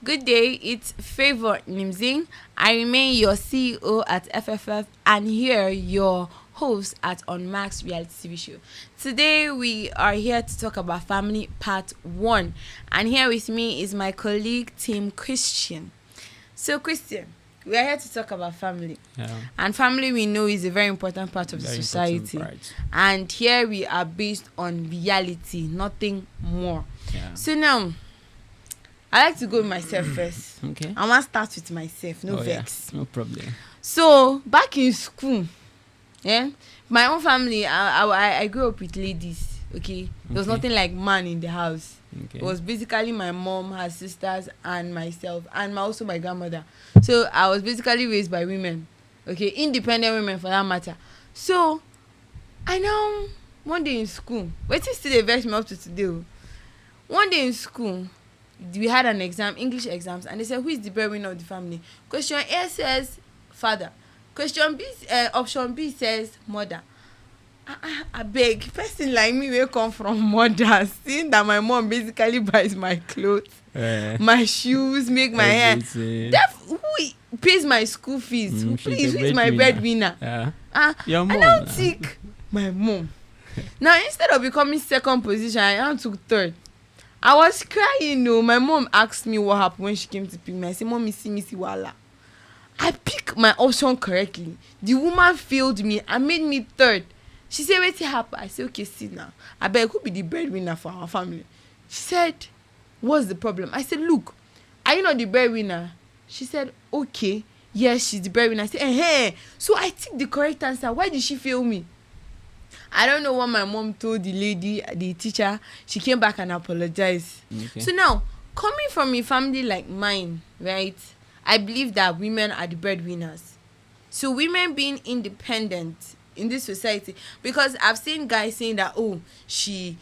Good day, it's Favor Nimzing. I remain your CEO at FFF and here your host at On Max Reality TV Show. Today we are here to talk about family part 1, and here with me is my colleague Tim Christian. So Christian, we are here to talk about family. And family, we know, is a very important part of the society. And here we are based on reality, nothing more. So now, I like to go with myself first. Okay. I want to start with myself, no vex. No problem. So, back in school, my own family, I grew up with ladies, okay? There was nothing like man in the house. Okay. It was basically my mom, her sisters, and myself, and also my grandmother. So, I was basically raised by women, okay? Independent women, for that matter. So, I know one day in school, wait till still they vex me up to today. One day in school, we had an exam, English exams, and they said, who is the breadwinner of the family? Question A says father. Question B, option B says mother. I beg, person like me will come from mother, seeing that my mom basically buys my clothes, my shoes, make my hair. Who pays my school fees? Please, who is my breadwinner? Your mom. I now take my mom. Now, instead of becoming second position, I now took third. I was crying, my mom asked me what happened when she came to pick me. I said, Mommy, see, wala. I picked my option correctly. The woman failed me and made me third. She said, wait, it happened. I said, okay, see now. I beg, who be the breadwinner for our family? She said, what's the problem? I said, look, are you not the breadwinner? She said, okay, yes, she's the breadwinner. I said, hey. So I took the correct answer. Why did she fail me? I don't know what my mom told the lady, the teacher. She came back and apologized. Okay. So now, coming from a family like mine, right, I believe that women are the breadwinners. So women being independent in this society, because I've seen guys saying that, oh, she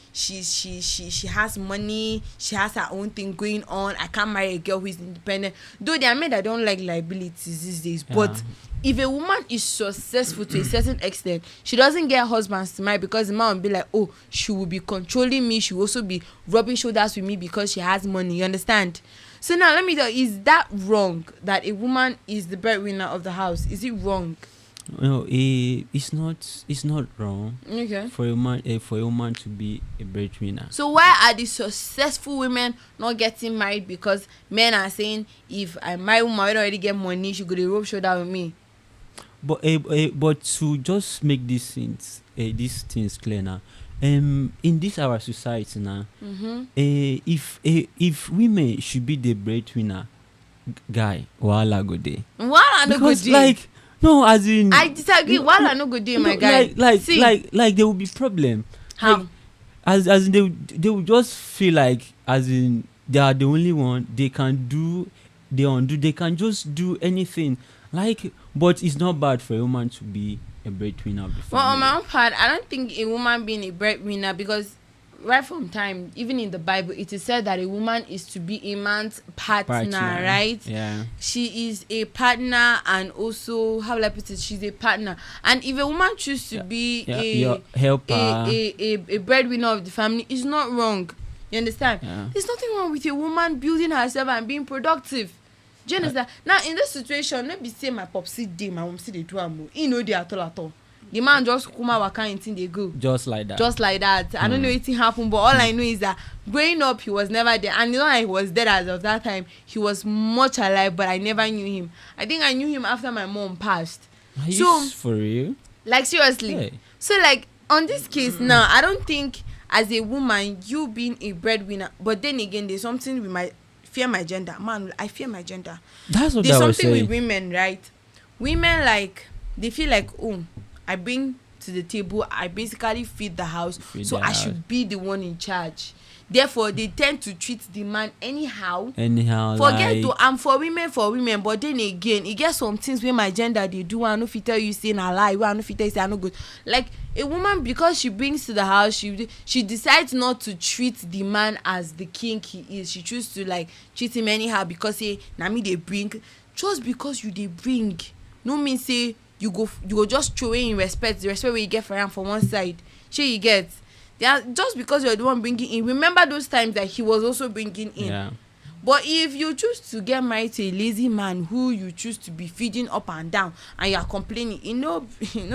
has money, she has her own thing going on, I can't marry a girl who is independent. Though there are men that don't like liabilities these days, but if a woman is successful to a certain extent, she doesn't get husbands to marry because the man will be like, oh, she will be controlling me, she will also be rubbing shoulders with me because she has money, you understand? So now let me tell you, is that wrong that a woman is the breadwinner of the house? Is it wrong? No, it's not wrong. Okay. For a woman to be a breadwinner. So why are the successful women not getting married? Because men are saying, if I marry woman, I don't already get money, she go to rub shoulder with me. But to just make these things clear now, in this our society now, if women should be the breadwinner, guy, wahala go dey. Wahala no go dey. Like, no, as in, I disagree. Wahala no go dey, my guy. Like there will be problem. How? Like, as in they will just feel like, as in, they are the only one. They can do, they undo. They can just do anything. Like, but it's not bad for a woman to be a breadwinner of the family. Well, on my own part, I don't think a woman being a breadwinner, because right from time, even in the Bible, it is said that a woman is to be a man's partner, right? Yeah. She is a partner, and also, how will I put it? She's a partner. And if a woman chooses to be your helper, a breadwinner of the family, it's not wrong. You understand? Yeah. There's nothing wrong with a woman building herself and being productive. Do you understand? Now, in this situation, let me say my popsy day, my mom see they do am. He know they at all. The man just come out and they go. Just like that. I don't know anything happened, but all I know is that growing up, he was never there. And you know, I was dead as of that time. He was much alive, but I never knew him. I think I knew him after my mom passed. Are you for real? Like, seriously. Hey. So, like, on this case now, I don't think as a woman, you being a breadwinner, but then again, there's something with my fear my gender. Man, I fear my gender. That's what there's I was something saying. with women, right? Women, like, they feel like, oh, I bring to the table, I basically feed the house, I should be the one in charge. Therefore, they tend to treat the man anyhow. Forget to, I'm for women, but then again, it gets some things where my gender they do. I know if you tell you say na lie, I know if you tell you say I no good. Like a woman, because she brings to the house, she decides not to treat the man as the king he is. She chooses to like treat him anyhow because say na me they bring. Just because you they bring, no mean say you go just throw in respect, the respect where you get for him for one side. Sure you get. Yeah, just because you're the one bringing in. Remember those times that he was also bringing in. Yeah. But if you choose to get married to a lazy man who you choose to be feeding up and down and you are complaining, it no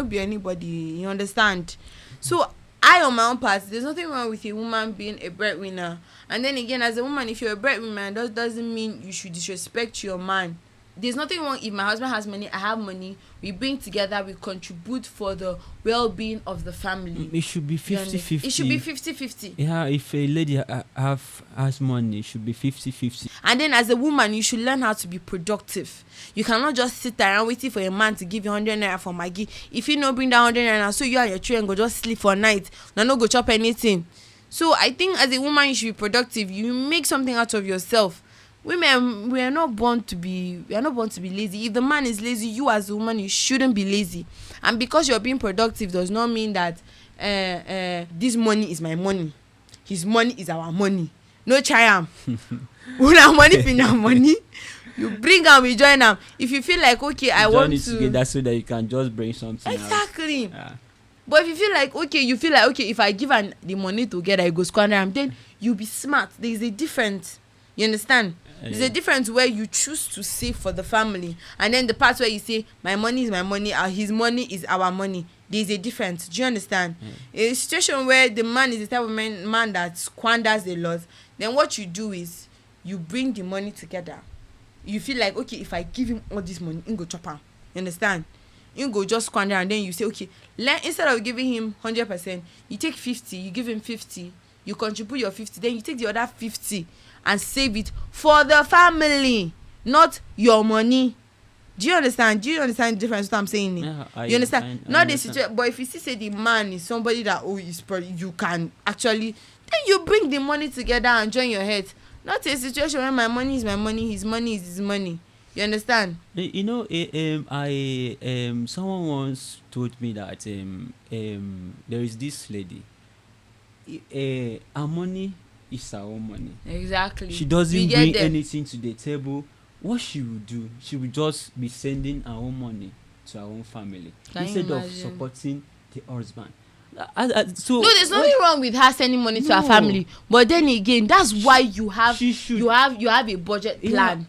be anybody, you understand? So I, on my own part, there's nothing wrong with a woman being a breadwinner. And then again, as a woman, if you're a breadwinner, that doesn't mean you should disrespect your man. There's nothing wrong if my husband has money, I have money, we bring together, we contribute for the well-being of the family. It should be 50-50. It should be 50-50. Yeah, if a lady has money, it should be 50-50. And then as a woman, you should learn how to be productive. You cannot just sit around waiting for a man to give you 100 naira for Maggie. If you no bring that 100 naira, so you and your children go just sleep for night, now no go chop anything. So I think as a woman, you should be productive. You make something out of yourself. Women, we are not born to be lazy. If the man is lazy, you as a woman, you shouldn't be lazy. And because you're being productive does not mean that this money is my money, his money is our money. No try am. Una money be na money. You bring am, we join am. If you feel like, okay, I want to join it together so that you can just bring something exactly else. Yeah. But if you feel like, okay, if I give am the money together, I go squander am, then you be smart. There is a difference. You understand? There's a difference where you choose to save for the family, and then the part where you say my money is my money, his money is our money. There's a difference. Do you understand? A situation where the man is the type of man that squanders a lot, then what you do is you bring the money together. You feel like, okay, if I give him all this money, he go chop am. You understand? He go just squander, and then you say, okay, instead of giving him 100%, you take 50, you give him 50, you contribute your 50, then you take the other 50 and save it for the family, not your money. Do you understand? Do you understand the difference what I'm saying? Yeah, you understand? I Not the understand. situation, but if you see say the man is somebody that you can actually, then you bring the money together and join your head. Not a situation where my money is my money, his money is his money. You understand? You know, someone once told me that there is this lady. Her money is her own money. Exactly. She doesn't bring anything to the table. What she will do, she will just be sending her own money to her own family instead of supporting the husband. So no, there's nothing wrong with her sending money to her family, but then again, that's why you have a budget plan.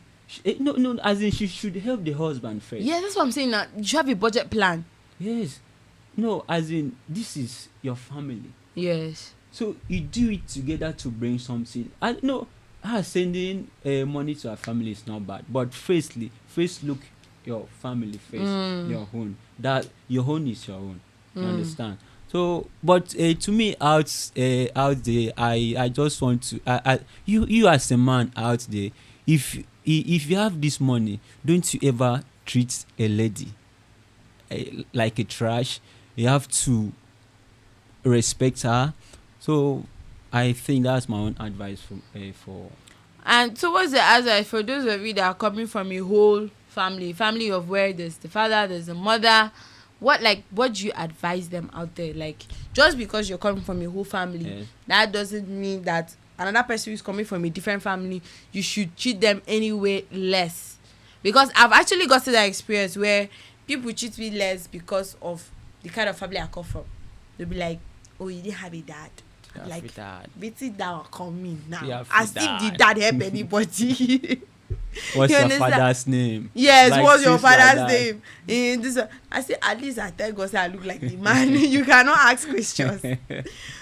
No, as in she should help the husband first. Yeah, that's what I'm saying. Now you should have a budget plan. Yes. No, as in this is your family. Yes. So you do it together to bring something. I know her sending money to her family is not bad, but first look your family first, your own. That your own is your own. You understand? So, but to me out there, I just want to you as a man out there, if you have this money, don't you ever treat a lady like a trash. You have to respect her. So I think that's my own advice for. And towards the advice for those of you that are coming from a whole family of where there's the father, there's the mother, what do you advise them out there? Like, just because you're coming from a whole family, that doesn't mean that another person who's coming from a different family, you should treat them anyway less. Because I've actually got to that experience where people treat me less because of the kind of family I come from. They'll be like, oh, you didn't have a dad. Like, Betty that will come in now. As if the dad help anybody. What's your father's name? Yes, like, what's your father's name? In this, I say, at least I tell God say I look like the man. You cannot ask questions.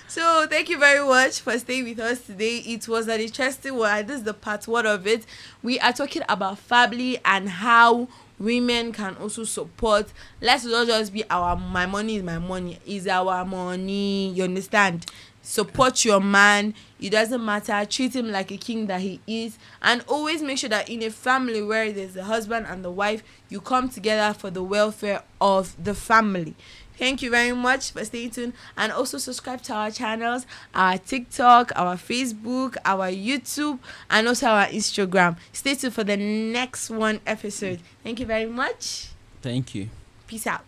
So thank you very much for staying with us today. It was an interesting one. This is the part one of it. We are talking about family and how women can also support. Let's not just be my money is my money. Is our money. You understand? Support your man. It doesn't matter. Treat him like a king that he is, and always make sure that in a family where there's the husband and the wife, you come together for the welfare of the family. Thank you very much for staying tuned, and also subscribe to our channels, our TikTok, our Facebook, our YouTube, and also our Instagram. Stay tuned for the next one episode. Thank you very much. Thank you. Peace out.